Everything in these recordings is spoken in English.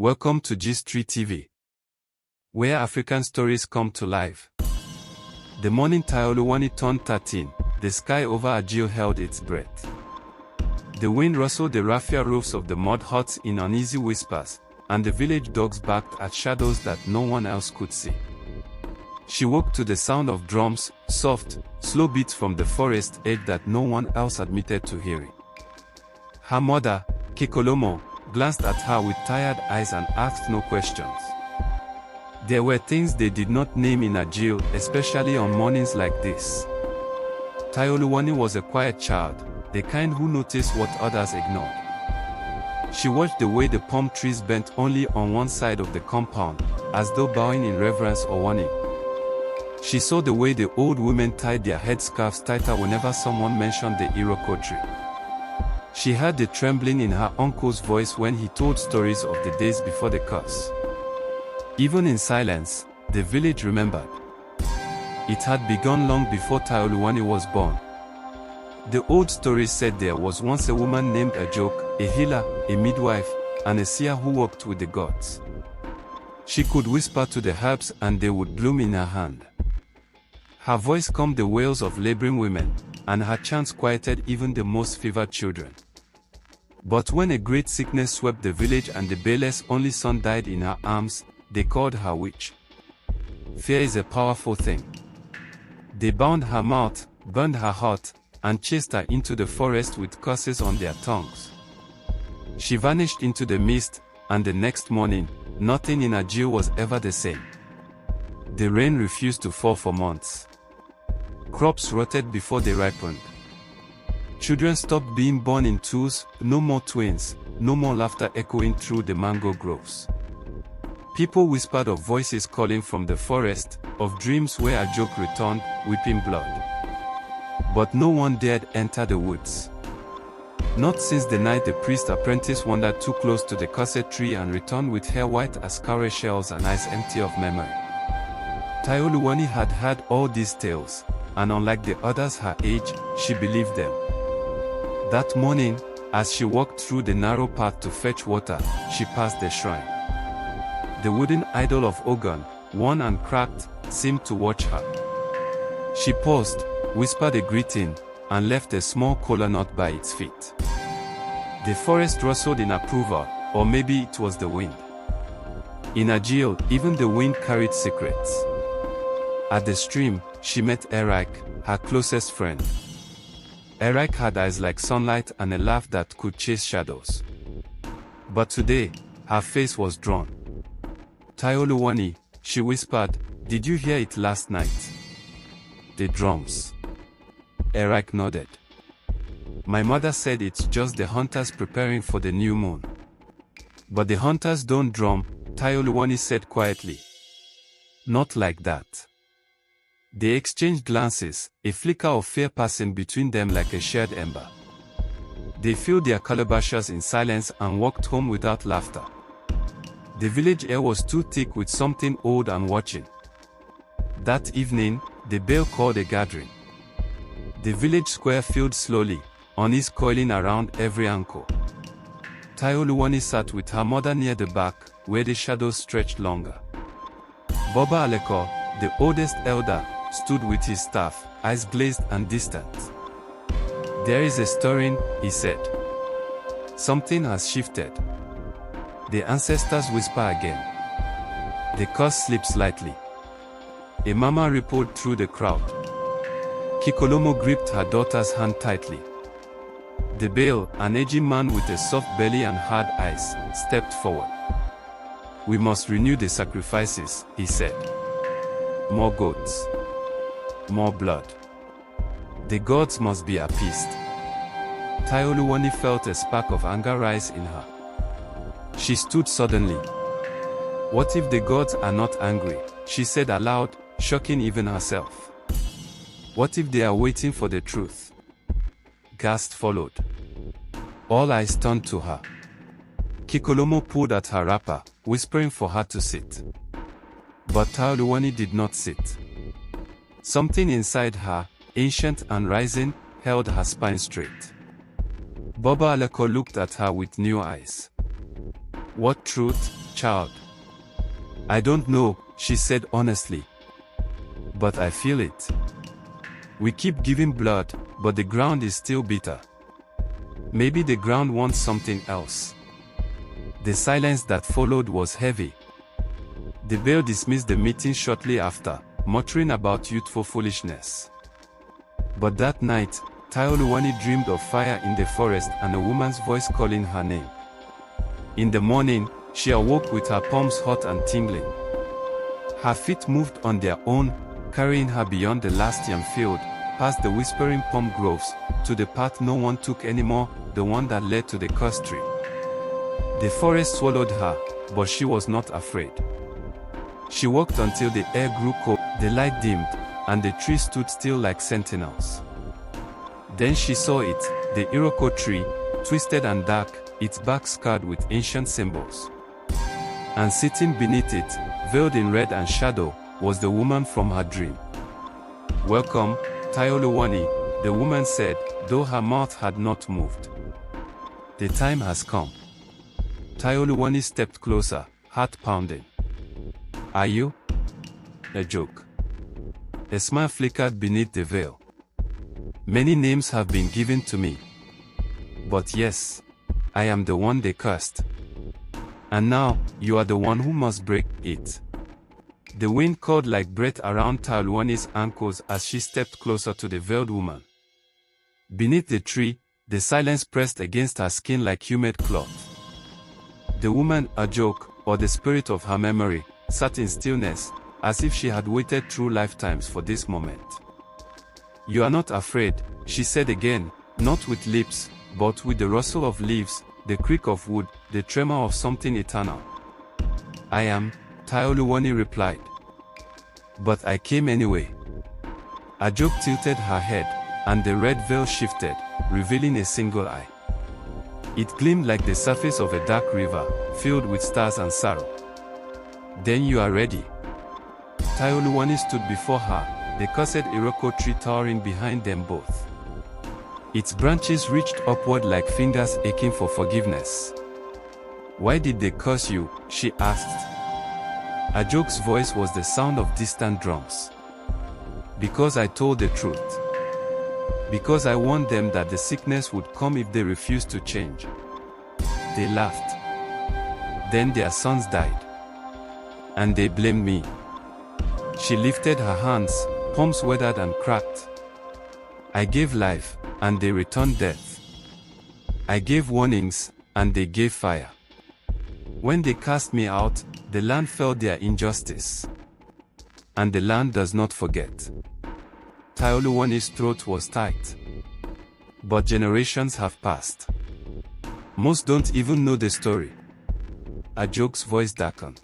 Welcome to G3 TV, where African stories come to life. The morning Taoluwani turned 13, the sky over Ajio held its breath. The wind rustled the raffia roofs of the mud huts in uneasy whispers, and the village dogs barked at shadows that no one else could see. She woke to the sound of drums, soft, slow beats from the forest edge that no one else admitted to hearing. Her mother, Kikolomo, glanced at her with tired eyes and asked no questions. There were things they did not name in Ajio, especially on mornings like this. Taoluwani was a quiet child, the kind who noticed what others ignored. She watched the way the palm trees bent only on one side of the compound, as though bowing in reverence or warning. She saw the way the old women tied their headscarves tighter whenever someone mentioned the Iroko tree. She heard the trembling in her uncle's voice when he told stories of the days before the curse. Even in silence, the village remembered. It had begun long before Taoluwani was born. The old stories said there was once a woman named Ajok, a healer, a midwife, and a seer who worked with the gods. She could whisper to the herbs and they would bloom in her hand. Her voice calmed the wails of laboring women, and her chants quieted even the most fevered children. But when a great sickness swept the village and the Bele's only son died in her arms, they called her witch. Fear is a powerful thing. They bound her mouth, burned her heart, and chased her into the forest with curses on their tongues. She vanished into the mist, and the next morning, nothing in Ajio was ever the same. The rain refused to fall for months. Crops rotted before they ripened. Children stopped being born in twos, no more twins, no more laughter echoing through the mango groves. People whispered of voices calling from the forest, of dreams where Ajok returned, weeping blood. But no one dared enter the woods. Not since the night the priest apprentice wandered too close to the cursed tree and returned with hair white as cowrie shells and eyes empty of memory. Taoluwani had heard all these tales, and unlike the others her age, she believed them. That morning, as she walked through the narrow path to fetch water, she passed the shrine. The wooden idol of Ogun, worn and cracked, seemed to watch her. She paused, whispered a greeting, and left a small kola nut by its feet. The forest rustled in approval, or maybe it was the wind. In Ajio, even the wind carried secrets. At the stream, she met Erik, her closest friend. Erik had eyes like sunlight and a laugh that could chase shadows. But today, her face was drawn. Taoluwani, she whispered, "Did you hear it last night? The drums." Erik nodded. "My mother said it's just the hunters preparing for the new moon." "But the hunters don't drum," Taoluwani said quietly. "Not like that." They exchanged glances, a flicker of fear passing between them like a shared ember. They filled their calabashes in silence and walked home without laughter. The village air was too thick with something old and watching. That evening, the bell called a gathering. The village square filled slowly, unease coiling around every ankle. Taoluwani sat with her mother near the back, where the shadows stretched longer. Baba Aleko, the oldest elder, stood with his staff, eyes glazed and distant. "There is a stirring," he said. "Something has shifted." The ancestors whisper again. The curse slips lightly. A murmur rippled through the crowd. Kikolomo gripped her daughter's hand tightly. The Bale, an aging man with a soft belly and hard eyes, stepped forward. "We must renew the sacrifices," he said. "More goats. More blood. The gods must be appeased." Taoluwani felt a spark of anger rise in her. She stood suddenly. "What if the gods are not angry?" she said aloud, shocking even herself. "What if they are waiting for the truth?" Gasps followed. All eyes turned to her. Kikolomo pulled at her wrapper, whispering for her to sit. But Taoluwani did not sit. Something inside her, ancient and rising, held her spine straight. Baba Aleko looked at her with new eyes. "What truth?" child? I don't know, she said honestly. But I feel it. We keep giving blood, but the ground is still bitter. Maybe the ground wants something else. The silence that followed was heavy. The bear dismissed the meeting shortly after, muttering about youthful foolishness. But that night, Taoluwani dreamed of fire in the forest and a woman's voice calling her name. In the morning, she awoke with her palms hot and tingling. Her feet moved on their own, carrying her beyond the last yam field, past the whispering palm groves, to the path no one took anymore, the one that led to the cursed tree. The forest swallowed her, but she was not afraid. She walked until the air grew cold, the light dimmed, and the tree stood still like sentinels. Then she saw it, the Iroko tree, twisted and dark, its bark scarred with ancient symbols. And sitting beneath it, veiled in red and shadow, was the woman from her dream. "Welcome, Taoluwani," the woman said, though her mouth had not moved. "The time has come." Taoluwani stepped closer, heart pounding. "Are you?" A joke. A smile flickered beneath the veil. "Many names have been given to me. But yes, I am the one they cursed. And now, you are the one who must break it." The wind called like breath around Taoluwani's ankles as she stepped closer to the veiled woman. Beneath the tree, the silence pressed against her skin like humid cloth. The woman, a joke, or the spirit of her memory, sat in stillness, as if she had waited through lifetimes for this moment. "You are not afraid," she said again, not with lips, but with the rustle of leaves, the creak of wood, the tremor of something eternal. "I am," Taoluwani replied. "But I came anyway." Ajok tilted her head, and the red veil shifted, revealing a single eye. It gleamed like the surface of a dark river, filled with stars and sorrow. "Then you are ready." Taoluwani stood before her, the cursed Iroko tree towering behind them both. Its branches reached upward like fingers aching for forgiveness. "Why did they curse you?" she asked. Ajok's voice was the sound of distant drums. "Because I told the truth. Because I warned them that the sickness would come if they refused to change." They laughed. "Then their sons died. And they blamed me." She lifted her hands, palms weathered and cracked. "I gave life, and they returned death. I gave warnings, and they gave fire. When they cast me out, the land felt their injustice. And the land does not forget." Taoluwani's throat was tight. "But generations have passed. Most don't even know the story." Ajok's voice darkened.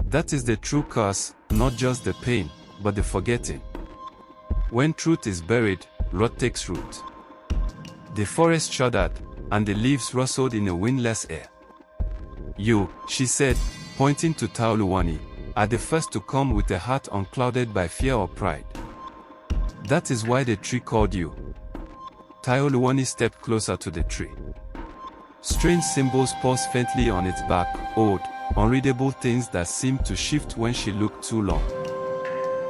"That is the true curse, not just the pain, but the forgetting. When truth is buried, rot takes root." The forest shuddered, and the leaves rustled in a windless air. "You," she said, pointing to Taoluwani, "are the first to come with a heart unclouded by fear or pride. That is why the tree called you." Taoluwani stepped closer to the tree. Strange symbols paused faintly on its bark, old, unreadable things that seemed to shift when she looked too long.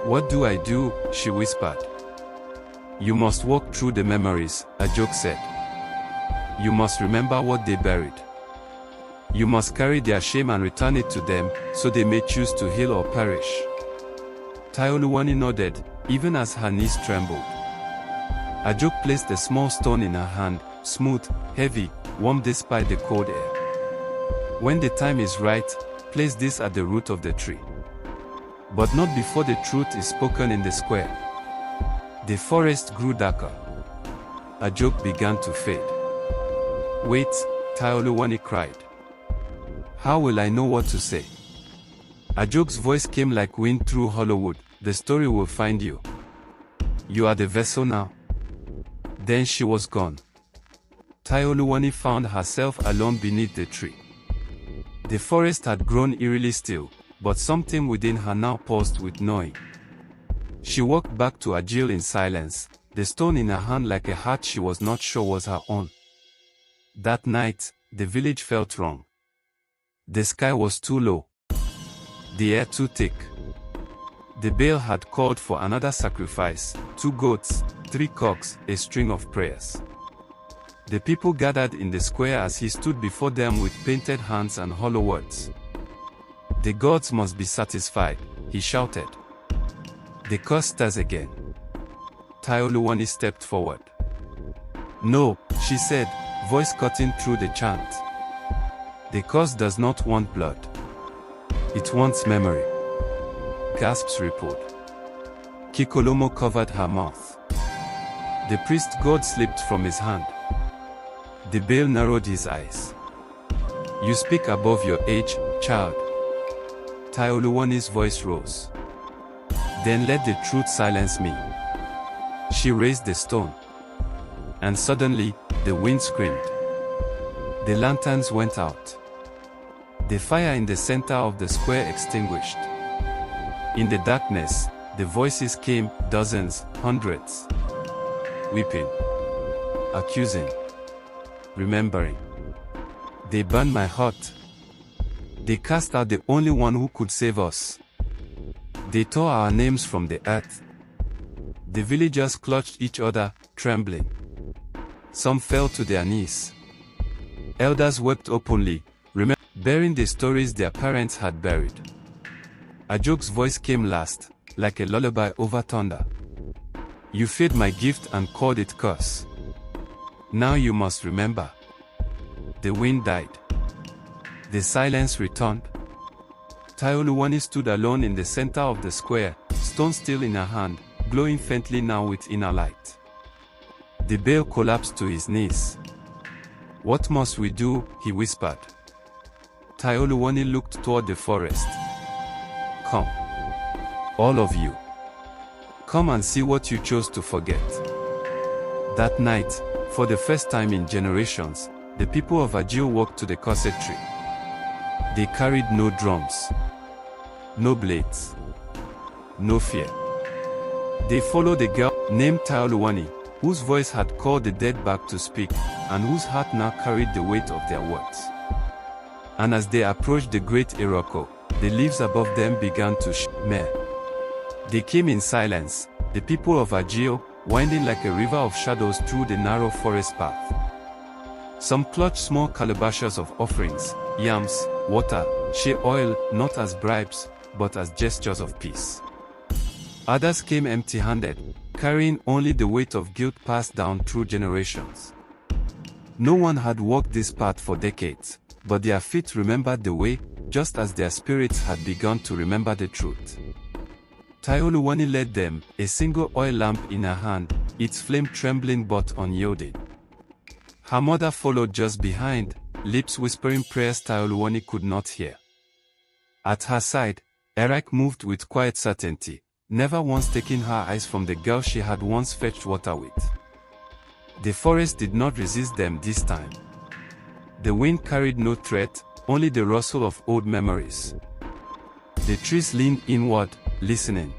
"What do I do?" she whispered. "You must walk through the memories," Ajok said. "You must remember what they buried. You must carry their shame and return it to them, so they may choose to heal or perish." Taoluwani nodded, even as her knees trembled. Ajok placed a small stone in her hand, smooth, heavy, warm despite the cold air. "When the time is right, place this at the root of the tree. But not before the truth is spoken in the square." The forest grew darker. Ajok began to fade. "Wait," Taoluwani cried. "How will I know what to say?" Ajok's voice came like wind through hollow wood. "The story will find you. You are the vessel now." Then she was gone. Taoluwani found herself alone beneath the tree. The forest had grown eerily still, but something within her now pulsed with knowing. She walked back to Ajil in silence, the stone in her hand like a heart she was not sure was her own. That night, the village felt wrong. The sky was too low. The air too thick. The Baal had called for another sacrifice, 2 goats, 3 cocks, a string of prayers. The people gathered in the square as he stood before them with painted hands and hollow words. The gods must be satisfied, he shouted. They cursed us again. Taoluwani stepped forward. No, she said, voice cutting through the chant. The curse does not want blood. It wants memory. Gasps rippled. Kikolomo covered her mouth. The priest god slipped from his hand. The Baal narrowed his eyes. You speak above your age, child. Taoluwani's voice rose. Then let the truth silence me. She raised the stone. And suddenly, the wind screamed. The lanterns went out. The fire in the center of the square extinguished. In the darkness, the voices came, dozens, hundreds. Weeping. Accusing. Remembering. They burned my heart. They cast out the only one who could save us. They tore our names from the earth. The villagers clutched each other, trembling. Some fell to their knees. Elders wept openly, bearing the stories their parents had buried. Ajok's voice came last, like a lullaby over thunder. You feared my gift and called it curse. Now you must remember. The wind died. The silence returned. Taoluwani stood alone in the center of the square, stone still in her hand, glowing faintly now with inner light. The Baal collapsed to his knees. What must we do? He whispered. Taoluwani looked toward the forest. Come. All of you. Come and see what you chose to forget. That night, for the first time in generations, the people of Ajio walked to the cursed tree. They carried no drums, no blades, no fear. They followed a girl named Taoluwani, whose voice had called the dead back to speak, and whose heart now carried the weight of their words. And as they approached the great Iroko, the leaves above them began to shimmer. They came in silence, the people of Ajio, winding like a river of shadows through the narrow forest path. Some clutched small calabashes of offerings, yams, water, shea oil, not as bribes, but as gestures of peace. Others came empty-handed, carrying only the weight of guilt passed down through generations. No one had walked this path for decades, but their feet remembered the way, just as their spirits had begun to remember the truth. Taoluwani led them, a single oil lamp in her hand, its flame trembling but unyielding. Her mother followed just behind, lips whispering prayers Taoluwani could not hear. At her side, Eric moved with quiet certainty, never once taking her eyes from the girl she had once fetched water with. The forest did not resist them this time. The wind carried no threat, only the rustle of old memories. The trees leaned inward, listening.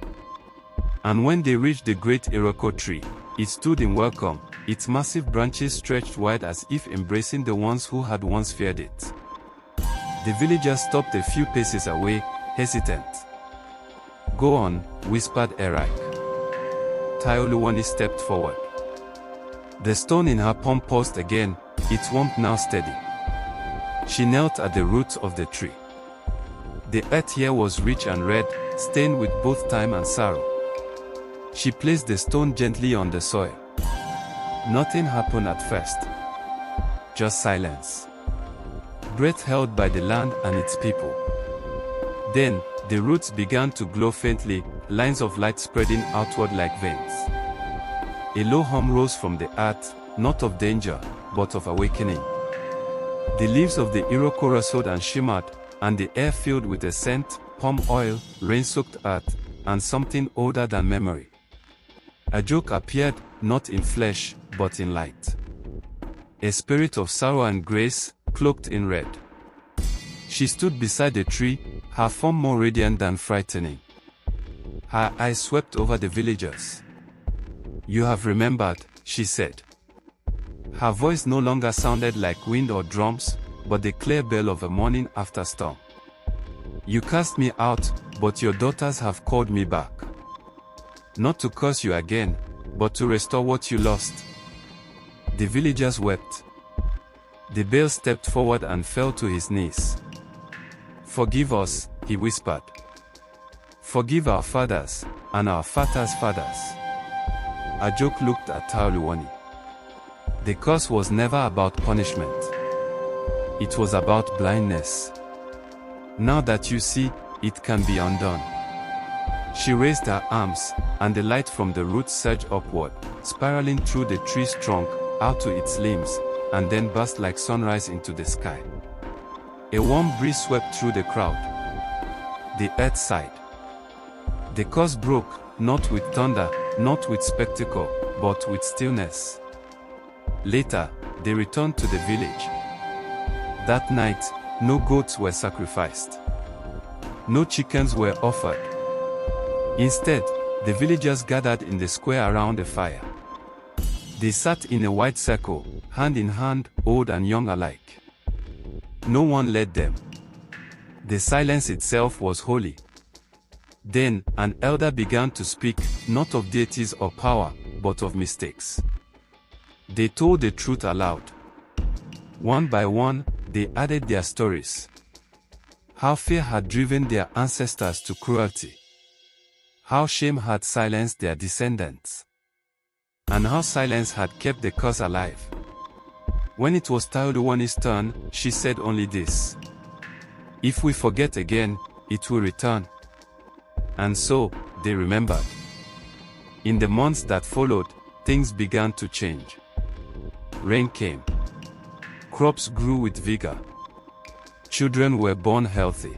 And when they reached the great Iroko tree, it stood in welcome, its massive branches stretched wide as if embracing the ones who had once feared it. The villagers stopped a few paces away, hesitant. Go on, whispered Eric. Taoluwani stepped forward. The stone in her palm paused again, its warmth now steady. She knelt at the roots of the tree. The earth here was rich and red, stained with both time and sorrow. She placed the stone gently on the soil. Nothing happened at first. Just silence. Breath held by the land and its people. Then, the roots began to glow faintly, lines of light spreading outward like veins. A low hum rose from the earth, not of danger, but of awakening. The leaves of the Iroko rustled and shimmered, and the air filled with a scent, palm oil, rain-soaked earth, and something older than memory. Ajok appeared, not in flesh, but in light. A spirit of sorrow and grace, cloaked in red. She stood beside the tree, her form more radiant than frightening. Her eyes swept over the villagers. You have remembered, she said. Her voice no longer sounded like wind or drums, but the clear bell of a morning after storm. You cast me out, but your daughters have called me back. Not to curse you again, but to restore what you lost. The villagers wept. The Baal stepped forward and fell to his knees. Forgive us, he whispered. Forgive our fathers, and our fathers' fathers. Ajok looked at Taoluwani. The curse was never about punishment. It was about blindness. Now that you see, it can be undone. She raised her arms, and the light from the roots surged upward, spiraling through the tree's trunk, out to its limbs, and then burst like sunrise into the sky. A warm breeze swept through the crowd. The earth sighed. The curse broke, not with thunder, not with spectacle, but with stillness. Later, they returned to the village. That night, no goats were sacrificed. No chickens were offered. Instead, the villagers gathered in the square around a fire. They sat in a wide circle, hand in hand, old and young alike. No one led them. The silence itself was holy. Then, an elder began to speak, not of deities or power, but of mistakes. They told the truth aloud. One by one, they added their stories. How fear had driven their ancestors to cruelty. How shame had silenced their descendants. And how silence had kept the curse alive. When it was Taoluwani's turn, she said only this. If we forget again, it will return. And so, they remembered. In the months that followed, things began to change. Rain came. Crops grew with vigor. Children were born healthy.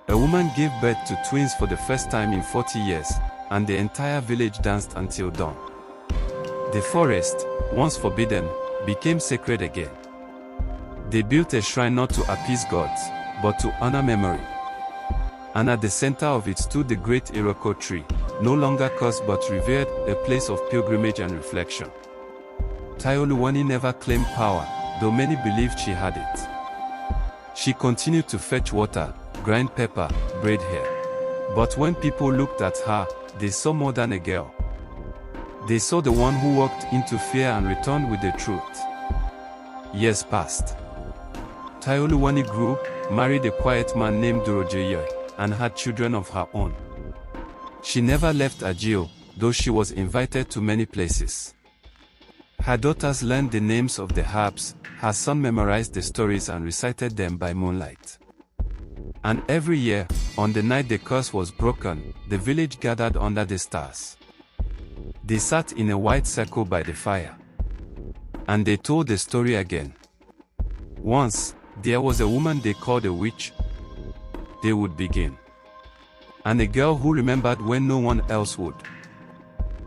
A woman gave birth to twins for the first time in 40 years, and the entire village danced until dawn. The forest, once forbidden, became sacred again. They built a shrine not to appease gods, but to honor memory. And at the center of it stood the great Iroko tree, no longer cursed but revered, a place of pilgrimage and reflection. Taoluwani never claimed power, though many believed she had it. She continued to fetch water, grind pepper, braid hair. But when people looked at her, they saw more than a girl. They saw the one who walked into fear and returned with the truth. Years passed. Taoluwani grew, married a quiet man named Dorojoye, and had children of her own. She never left Ajio, though she was invited to many places. Her daughters learned the names of the herbs, her son memorized the stories and recited them by moonlight. And every year, on the night the curse was broken, the village gathered under the stars. They sat in a wide circle by the fire. And they told the story again. Once, there was a woman they called a witch. They would begin. And a girl who remembered when no one else would.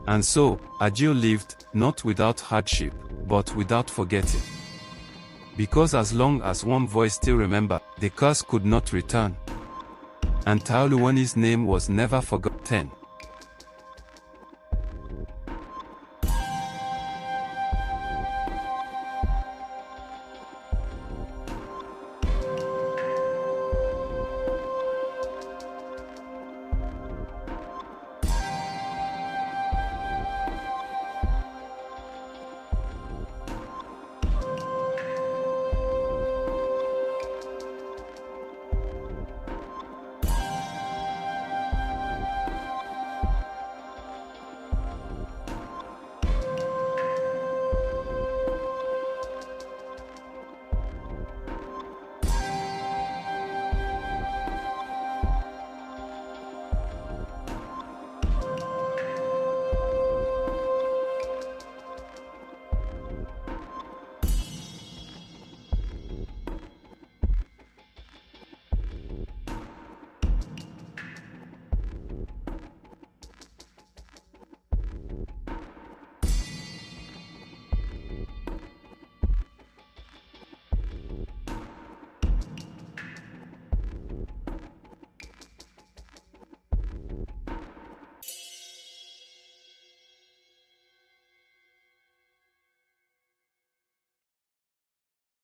And so, Ajio lived, not without hardship, but without forgetting. Because as long as one voice still remembered, the curse could not return. And Taoluwani's name was never forgotten.